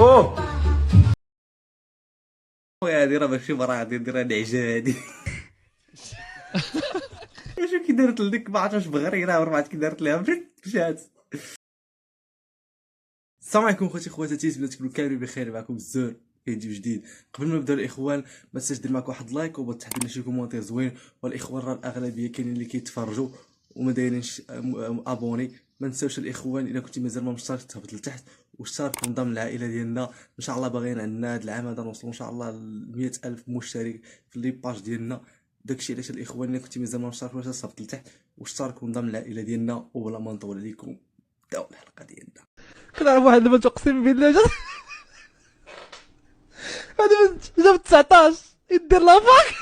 اوه هادي راه ماشي مرة غادي نديرها نعجة هادي. شوف كي دارت لديك ما عرفتش بغريره وربعت كي دارت ليها مشات. السلام عليكم خوتي خواتاتي، نتمنى تكونوا كاملين بخير. معكم الزور فيديو جديد. قبل ما نبداو الاخوان ما تنساش دير معك واحد لايك وتحط لنا شي كومونتير زوين، والاخوان راه الاغلبيه كاينين اللي كيتفرجوا وما دايرينش ابوني. ما نساوش الاخوان الا كنتي مازال ما مشترك تهبط لتحت واشترك وانضم للعائله ديالنا. ان شاء الله باغيين عندنا هذا العام هذا نوصلوا ان شاء الله ل 100,000 مشترك في لي باج ديالنا. داكشي علاش الاخوان الا كنتي مازال ما مشتركوش تهبط لتحت واشترك وانضم للعائله ديالنا. وبلا ما نطول عليكم نبداو الحلقه ديالنا. كنعرف واحد الماتش اقسم بالله هذا جاب 19 يدير لافاك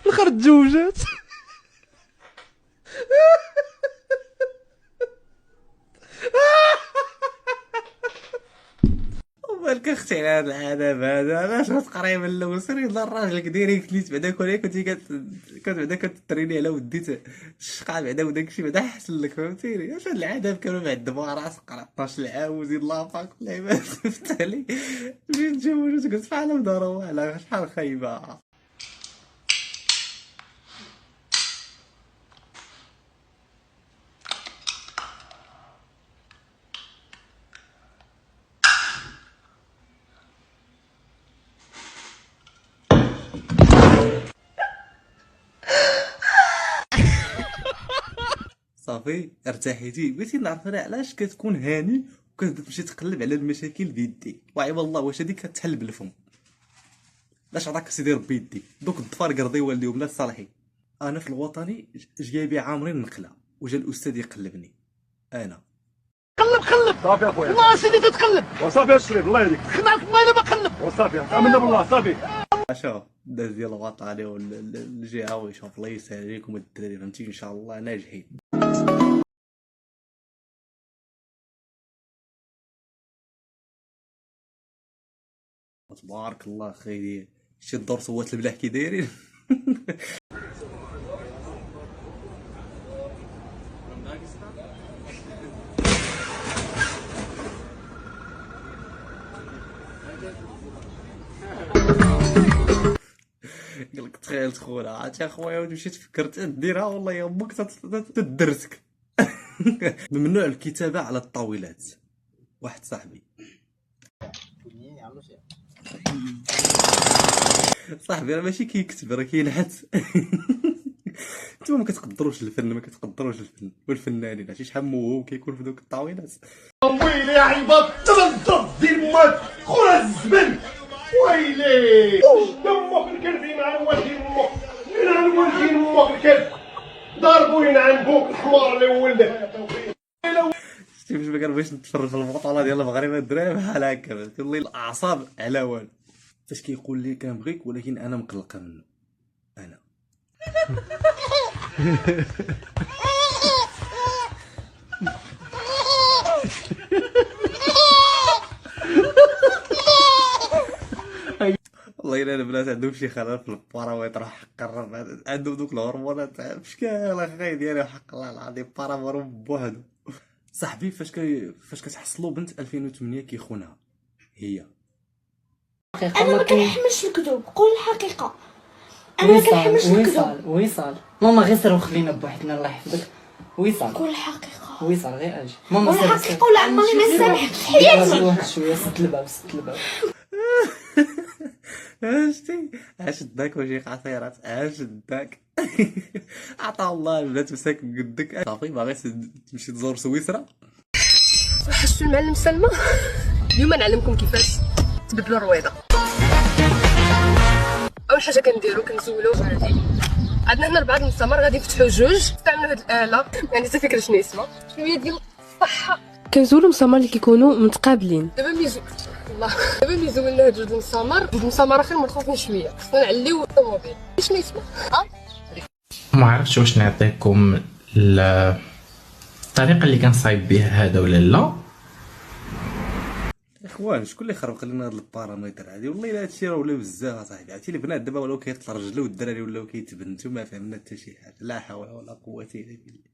في الاخر تزوجات. ومالك اختي على هذا العذاب هذا؟ علاش غتقري من الاول؟ سيري للراجل ديريكت نيت بعدا كنتي كنت بعدا كتريني على وديت الشقا بعدا وداكشي بعدا احسن لك، فهمتيني؟ واش هاد العذاب كانوا معذبوا راسك قرا 12 عام وزيد لافاك واللعيبات فتالي ملي تزوج وتجلس بحال مضروه على شحال خايبه. صافي ارتحيتي؟ بغيتي نعرف انا علاش كتكون هاني وكتمشي تقلب على المشاكل بيديك؟ وعي والله واش هذيك كتحل بالفم؟ علاش عطاك سيدي ربي يديك دوك الضفار قرضي والديهم لا صالحين. انا في الوطني جايبي عامرين نقله وجا الاستاذ يقلبني انا. قلب صافي اخويا والله سيدي تتقلب وصافي الشريف الله يهديك خناك والله الا ما قلب وصافي امنا بالله صافي. شوف الناس ديال الوطني والجهه ويشوف الله يسهل عليكم الدراري، فهمتي؟ ان شاء الله ناجحين. تبارك الله خير. شي الدور صوات البلاح كي دايرين. قالك تخيل خونا عرفتي اخويا مشيت فكرت ديرها والله يا امك تدرسك. ممنوع الكتابه على الطاولات. واحد صاحبي راه ماشي كيكتب راه كينحت. نتوما ما كتقدروش الفن، ما كتقدروش الفن والفنانين. عرفتي شحال موهوب كيكون في دوك الطاولات. ويلي يا عباد تنضرب ديال مات خويا الزبل. ويلي دمك الكلب ينعم والدين امك ينعم والدين امك الكلب ضربو ينعم بوك الحمار اللي ولده. شتي فاش ما كنبغيش نتفرج في البطوله ديال المغرب الدراري بحال هكا كنولي الاعصاب على والو. فاش كيقول لي كنبغيك ولكن انا مقلقه منه انا. والله الا البنات عندهم شي خلل في الباراميط راه حق الرب، عندهم دوك الهرمونات بشكال اخاي ديالي حق الله العظيم باراميط بوحدو. صاحبي فاش كتحصلوا بنت 2008 كيخونها هي. انا ما كنحملش الكذوب، قول الحقيقه. انا ما كنحملش الكذوب. وصال ماما غير سير وخلينا بوحدنا الله يحفظك. وصال قول الحقيقه. وصال غير اجي ماما قول الحقيقه ولا عمري ما سامحك في حياتي. واحد شويه سد الباب سد الباب. عرفتي عاش داك وجهي قصيرات عاش داك. عطا الله البنات مساك قدك. صافي باغي تمشي تزور سويسرا. وحشتوا المعلم سلمى. اليوم نعلمكم كيفاش تبدلوا الرويضه. اول حاجه كنديرو كنزولو هادي. عندنا هنا 4 المسامر غادي نفتحوا جوج نستعملوا هاد الاله، يعني حتى فكره شنو اسمها شويه ديال الصحه. كنزولو مسامر اللي كيكونوا متقابلين. دابا ملي زولنا هاد جوج المسامر، جوج مسامر اخر مرخوفين شويه، خصنا نعليو الطوموبيل. شنو اسمها؟ ما عرفتش واش نعطيكم الطريقه اللي كنصايب بها هذا ولا لا. اخوان شكون اللي خربق لنا هاد البارامتر هادي؟ والله الا هادشي راه ولا بزاف اصاحبي. عرفتي البنات دابا ولاو كيطلع رجلو والدراري ولاو كيتبنتو، ما فهمنا حتى شي حاجه. لا حول ولا قوه الا بالله.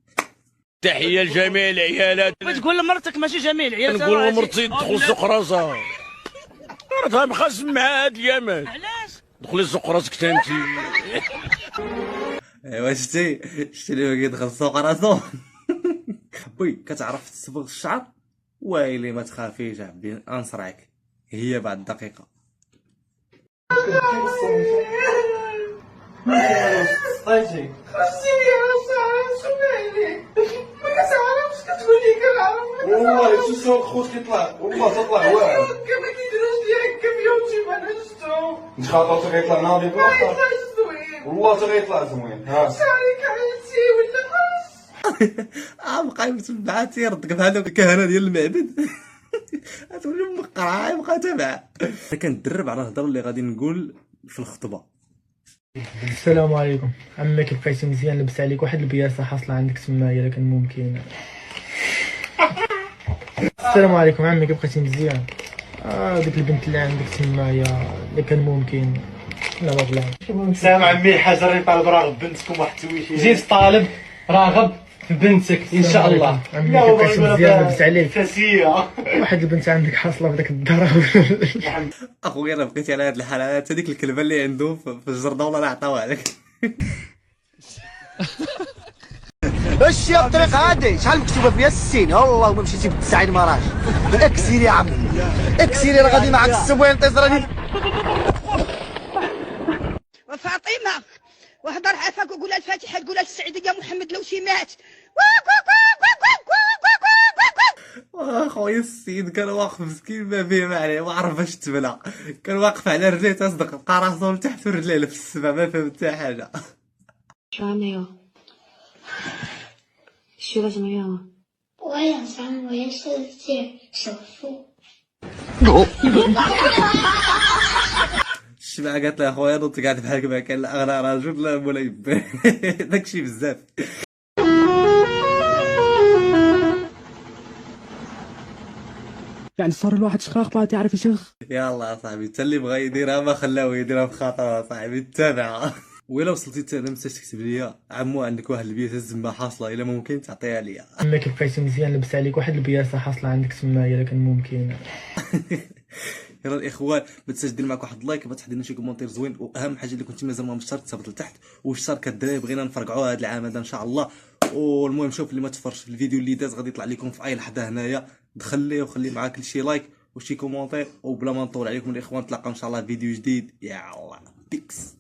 تحيه لجميع العيالات. تقول لمرتك ماشي جميع العيالات. نقول لمرتي دخل سوق راسها. مرتها مخزن مع هاد اليامات. علاش؟ دخلي سوق راسك انت. ايوا شتي اللي كيدخل السوق راسو. بوي كتعرف تصبغ الشعر؟ ويلي ما تخافيش عبدي انصرعك، هي بعد دقيقه. والله شو صوت خوت كيطلع، والله تطلع واعر. كما كيديروش لي هكا بيوتي ما انا شفتو. انت خاطر غيطلع ناضي بلا ما يطلعش زوين. والله تغيطلع زوين. ها شعري كعلتي ولا خلاص. بقى يتبع تيردك بحال هذوك الكهنه ديال المعبد. غتولي مقرعه يبقى تابع. انا كندرب على الهضره اللي غادي نقول في الخطبه. السلام عليكم عمي، كيف بقيتي مزيان؟ لبست عليك واحد البياسه حاصله عندك تمايا لكن ممكن. السلام عليكم عمي، كيف بقيتي مزيان؟ ديك البنت اللي عندك تمايا اللي كان ممكن. لا والله سلام عمي، حاجه طالب راغب بنتكم واحد التويشي. جيت طالب راغب في بنتك ان شاء الله. عمي كيف بقيتي مزيان؟ لبست عليك فاسيه. واحد البنت عندك حاصله في داك الدار. اخويا انا بقيتي على هاد الحالات، هذيك الكلبه اللي عنده في الجرده والله لا عطاوها لك. اش الطريق هادي شحال مكتوبه فيها السين، والله ما مشيتي بالتسعين مراج. اكسيري يا عمي اكسيري، راه غادي معاك السبوين تزرني. فاطمه وهضر عافاك وقولها الفاتحه، تقولها السعيديه محمد لو شي مات. اخويا السيد كان واقف مسكين ما فيه ما عليه، ما عرف اش تبلع، كان واقف على رجليه تصدق، لقى راسو لتحت ورجليه في السما، ما فهم حتى حاجه. 说完没有？许了什么愿望？我想成为世界首富。الشبعه قالت له اخويا نوض قاعد بحالك ما كان لا اغنى رجل لا مولاي با. داكشي بزاف. يعني صار الواحد شخاخ ما تعرف يشخ. يلا صاحبي حتى اللي بغى يديرها ما خلاوه يديرها بخاطره صاحبي، تابع. وإلا وصلتي حتى هنا متنساش تكتب ليا عمو عندك واحد البياسه الزنبه حاصله، الا ممكن تعطيها ليا. عمي كيف بقيتي مزيان؟ لبست عليك واحد البياسه حاصله عندك تمايا لكن ممكن. يلا الاخوان ما تنساش دير معاك واحد اللايك، ما تحط لنا شي كومونتير زوين، واهم حاجه اللي كنتي مازال ما مشترك تصيفط لتحت واشترك الدراري، بغينا نفرقعوا هذا العام هذا ان شاء الله. والمهم شوف اللي ما تفرجش في الفيديو اللي داز غادي يطلع لكم في اي لحظه هنايا، دخل ليه وخلي معاك شي لايك وشي كومونتير، وبلا ما نطول عليكم الاخوان نتلاقاو ان شاء الله في فيديو جديد. يلا بيكس.